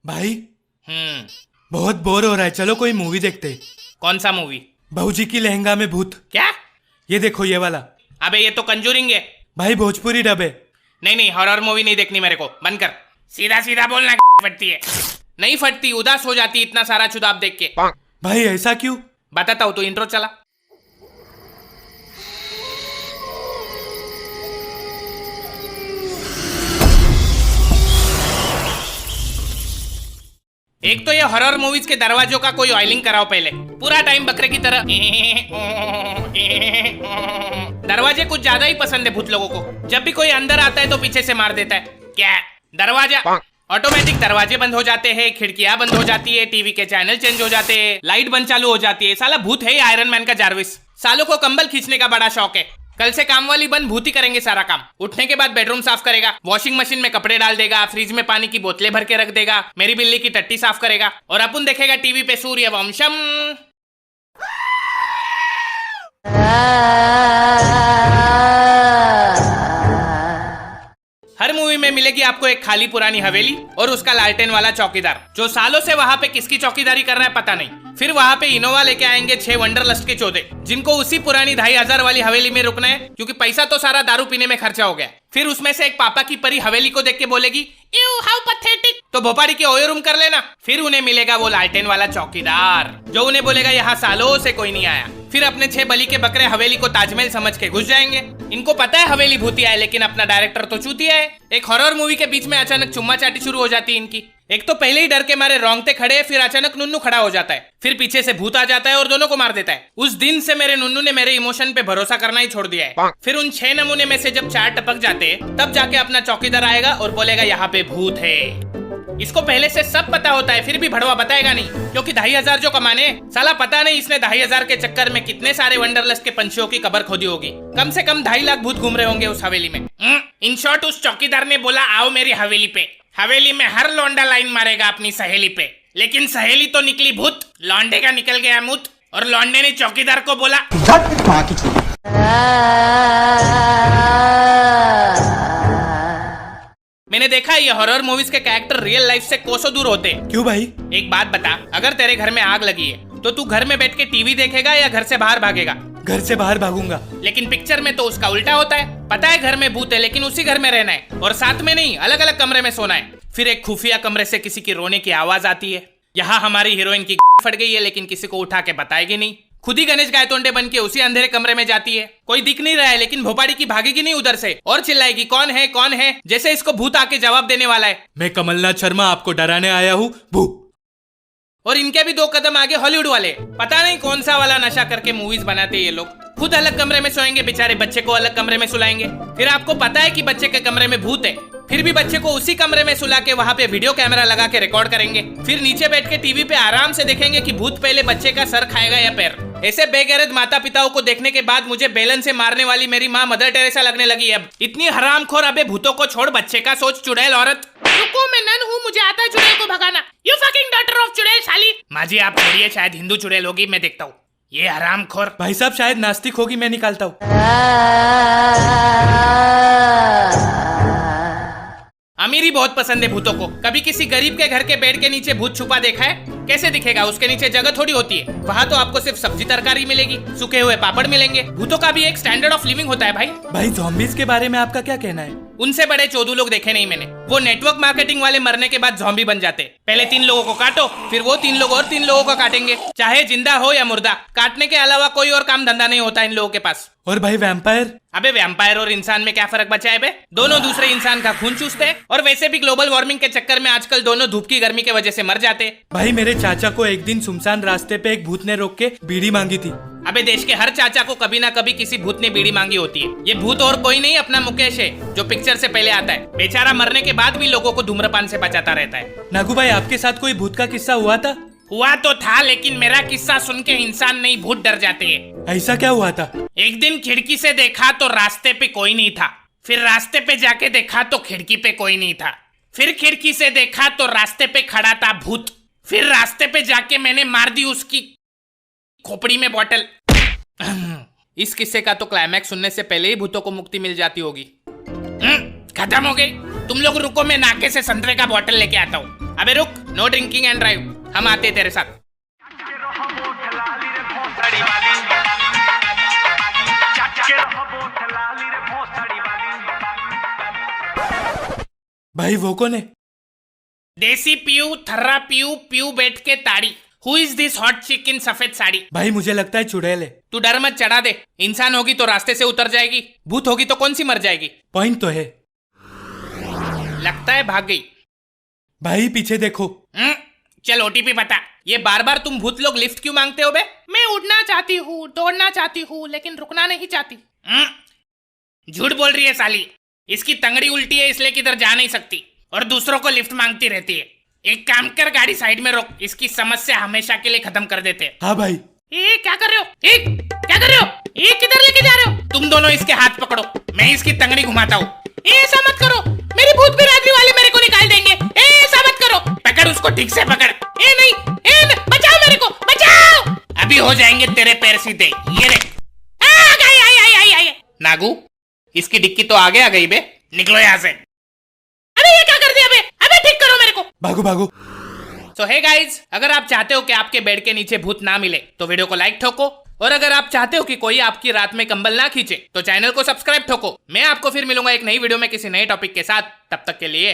भाई हम्म। बहुत बोर हो रहा है, चलो कोई मूवी देखते हैं। कौन सा मूवी? बहूजी की लहंगा में भूत। क्या? ये देखो ये वाला। अबे ये तो कंजूरिंग है। भाई भोजपुरी डब है। नहीं नहीं, हॉरर मूवी नहीं देखनी मेरे को, बंद कर। सीधा सीधा बोलना फटती है। नहीं फटती, उदास हो जाती इतना सारा चुदाब देख के। भाई ऐसा क्यों? बताता हूँ, तो इंट्रो चला। एक तो ये हॉरर मूवीज के दरवाजों का कोई ऑयलिंग कराओ पहले, पूरा टाइम बकरे की तरह। दरवाजे कुछ ज्यादा ही पसंद है भूत लोगों को। जब भी कोई अंदर आता है तो पीछे से मार देता है। क्या दरवाजा? ऑटोमेटिक दरवाजे बंद हो जाते हैं, खिड़कियां बंद हो जाती है, टीवी के चैनल चेंज हो जाते हैं, लाइट बंद चालू हो जाती है। साला भूत है आयरन मैन का जारविस। सालों को कंबल खींचने का बड़ा शौक है। कल से काम वाली बंद भूत ही करेंगे सारा काम। उठने के बाद बेडरूम साफ करेगा, वॉशिंग मशीन में कपड़े डाल देगा, फ्रिज में पानी की बोतलें भर के रख देगा, मेरी बिल्ली की टट्टी साफ करेगा, और अपन देखेगा टीवी पे सूर्यवंशम। हर मूवी में मिलेगी आपको एक खाली पुरानी हवेली और उसका लालटेन वाला चौकीदार, जो सालों से वहां पे किसकी चौकीदारी कर रहा है पता नहीं। फिर वहां पे इनोवा लेके आएंगे 6 वंडरलस्ट के चौधे, जिनको उसी पुरानी 2500 वाली हवेली में रुकना है, क्योंकि पैसा तो सारा दारू पीने में खर्चा हो गया। फिर उसमें से एक पापा की परी हवेली को देख के बोलेगी, यू हाउ पैथेटिक, तो भोपाड़ी के ओयो रूम कर लेना। फिर उन्हें मिलेगा वो लालटेन वाला चौकीदार, जो उन्हें बोलेगा यहाँ सालों से कोई नहीं आया। फिर अपने 6 बलि के बकरे हवेली को ताजमहल समझ के घुस जाएंगे। इनको पता है हवेली भूतिया है, लेकिन अपना डायरेक्टर तो चूतिया है। एक हॉरर मूवी के बीच में अचानक चुम्मा चाटी शुरू हो जाती है इनकी। एक तो पहले ही डर के मारे रोंगटे खड़े, फिर अचानक नुन्नू खड़ा हो जाता है, फिर पीछे से भूत आ जाता है और दोनों को मार देता है। उस दिन से मेरे नुन्नू ने मेरे इमोशन पे भरोसा करना ही छोड़ दिया है। फिर उन 6 नमूने में से जब 4 टपक जाते हैं, तब जाके अपना चौकीदार आएगा और बोलेगा यहाँ पे भूत है। इसको पहले से सब पता होता है, फिर भी भड़वा बताएगा नहीं, क्योंकि 2500 जो कमाने। साला पता नहीं इसने 2500 के चक्कर में कितने सारे वंडरलस्ट के पंछियों की कब्र खोदी होगी। कम से कम 2.5 लाख भूत घूम रहे होंगे उस हवेली में। इन शॉर्ट, उस चौकीदार ने बोला आओ मेरी हवेली पे। हवेली में हर लौंडा लाइन मारेगा अपनी सहेली पे, लेकिन सहेली तो निकली भूत। लौंडे का निकल गया मुत, और लौंडे ने चौकीदार को बोला मैंने देखा ये हॉरर मूवीज के कैरेक्टर रियल लाइफ से कोसों दूर होते हैं। क्यों भाई? एक बात बता, अगर तेरे घर में आग लगी है तो तू घर में बैठ के टीवी देखेगा या घर से बाहर भागेगा? घर से बाहर भागूंगा। लेकिन पिक्चर में तो उसका उल्टा होता है। पता है घर में भूत है, लेकिन उसी घर में रहना है, और साथ में नहीं, अलग अलग कमरे में सोना है। फिर एक खुफिया कमरे से किसी की रोने की आवाज आती है। यहाँ हमारी हीरोइन की फट गई है, लेकिन किसी को उठा के बताएगी नहीं। खुद ही गणेश गायतोंडे बन के उसी अंधेरे कमरे में जाती है। कोई दिख नहीं रहा है, लेकिन भोपाड़ी की भागेगी नहीं उधर से और चिल्लाएगी कौन है कौन है, जैसे इसको भूत आके जवाब देने वाला है। मैं कमलनाथ शर्मा आपको डराने आया हूँ भू। और इनके भी 2 कदम आगे हॉलीवुड वाले। पता नहीं कौन सा वाला नशा करके मूवीज बनाते ये लोग। खुद अलग कमरे में सोएंगे बेचारे, बच्चे को अलग कमरे में सुलाएंगे। फिर आपको पता है कि बच्चे के कमरे में भूत है, फिर भी बच्चे को उसी कमरे में सुला के वहाँ पे वीडियो कैमरा लगा के रिकॉर्ड करेंगे। फिर नीचे बैठ के टीवी पे आराम से देखेंगे कि भूत पहले बच्चे का सर खाएगा या पैर। ऐसे बेगैरत माता पिताओं को देखने के बाद मुझे बेलन से मारने वाली मेरी माँ मदर टेरेसा लगने लगी। अब इतनी हरामखोर, अबे भूतों को छोड़, बच्चे का सोच चुड़ैल औरत। रुको, मैं नन हूँ, मुझे आता है चुड़ैल को भगाना। यू फकिंग डॉटर ऑफ चुड़ैल साली। माँ जी आप छोड़िए, शायद हिंदू चुड़ैल होगी, मैं देखता हूँ। ये हरामखोर। भाई साहब शायद नास्तिक होगी, मैं निकालता हूँ। अमीरी बहुत पसंद है भूतों को। कभी किसी गरीब के घर के बेड के नीचे भूत छुपा देखा है? कैसे दिखेगा? उसके नीचे जगह थोड़ी होती है। वहाँ तो आपको सिर्फ सब्जी तरकारी मिलेगी, सूखे हुए पापड़ मिलेंगे। भूतों का भी एक स्टैंडर्ड ऑफ लिविंग होता है भाई। भाई ज़ॉम्बीज के बारे में आपका क्या कहना है? उनसे बड़े चोदू लोग देखे नहीं मैंने। वो नेटवर्क मार्केटिंग वाले मरने के बाद ज़ॉम्बी बन जाते। पहले 3 लोगों को काटो, फिर वो 3 लोग और 3 लोगों को काटेंगे, चाहे जिंदा हो या मुर्दा। काटने के अलावा कोई और काम धंधा नहीं होता इन लोगों के पास। और भाई वैम्पायर? अबे वैम्पायर और इंसान में क्या फर्क बचा है बे? दोनों दूसरे इंसान का खून चूसते हैं, और वैसे भी ग्लोबल वार्मिंग के चक्कर में आजकल दोनों धूप की गर्मी की वजह से मर जाते। भाई मेरे चाचा को एक दिन सुनसान रास्ते पे एक भूत ने रोक के बीड़ी मांगी थी। अबे देश के हर चाचा को कभी ना कभी किसी भूत ने बीड़ी मांगी होती है। ये भूत और कोई नहीं, अपना मुकेश है, जो पिक्चर से पहले आता है। बेचारा मरने के बाद भी लोगों को धूम्रपान से बचाता रहता है। नागू भाई आपके साथ कोई भूत का किस्सा हुआ था? हुआ तो था, लेकिन मेरा किस्सा सुन के इंसान नहीं भूत डर जाते हैं। ऐसा क्या हुआ था? एक दिन खिड़की से देखा तो रास्ते पे कोई नहीं था। फिर रास्ते पे जाके देखा तो खिड़की पे कोई नहीं था। फिर खिड़की से देखा तो रास्ते पे खड़ा था भूत। फिर रास्ते पे जाके मैंने मार दी उसकी खोपड़ी में बॉटल। इस किस्से का तो क्लाइमैक्स सुनने से पहले ही भूतों को मुक्ति मिल जाती होगी। खत्म हो गई। तुम लोग रुको, मैं नाके से संतरे का बॉटल लेके आता हूँ। अबे रुक, नो ड्रिंकिंग एंड ड्राइव, हम आते तेरे साथ। भाई वो कौन है? देसी पीयू, थर्रा पीयू, पीयू बैठ के ताड़ी। हु इज दिस हॉट चिक इन सफेद साड़ी? भाई मुझे लगता है चुड़ैल है। तू डर मत, चढ़ा दे। इंसान होगी तो रास्ते से उतर जाएगी, भूत होगी तो कौन सी मर जाएगी। पॉइंट तो है। लगता है भाग गई। भाई पीछे देखो। चल ओटीपी बता। ये बार बार तुम भूत लोग लिफ्ट क्यों मांगते हो बे? मैं उड़ना चाहती हूँ, दौड़ना चाहती हूँ, लेकिन रुकना नहीं चाहती। झूठ बोल रही है साली। इसकी तंगड़ी उल्टी है इसलिए किधर जा नहीं सकती और दूसरों को लिफ्ट मांगती रहती है। एक काम कर, गाड़ी साइड में रोक, इसकी समस्या हमेशा के लिए खत्म कर देते हैं। हाँ भाई। क्या कर रहे हो? क्या कर रहे हो? किधर लेके जा रहे हो? तुम दोनों इसके हाथ पकड़ो, मैं इसकी तंगड़ी घुमाता हूँ। ऐसा मत करो, मेरी भूत बिरादरी वाले मेरे को निकाल देंगे। ऐसा मत करो, पकड़ उसको, ठीक से पकड़। नहीं, बचाओ मेरे को, बचाओ। अभी हो जाएंगे तेरे पैर सीधे। ये रे। आई। नागू, इसकी डिक्की तो आगे आ गई बे, निकलो यहाँ से। अरे ये क्या कर दिया बे? अबे ठीक करो मेरे को। भागो। सो हे गाइज, अगर आप चाहते हो कि आपके बेड के नीचे भूत ना मिले तो वीडियो को लाइक ठोको, और अगर आप चाहते हो कि कोई आपकी रात में कंबल ना खींचे तो चैनल को सब्सक्राइब ठोको। मैं आपको फिर मिलूंगा एक नई वीडियो में किसी नए टॉपिक के साथ। तब तक के लिए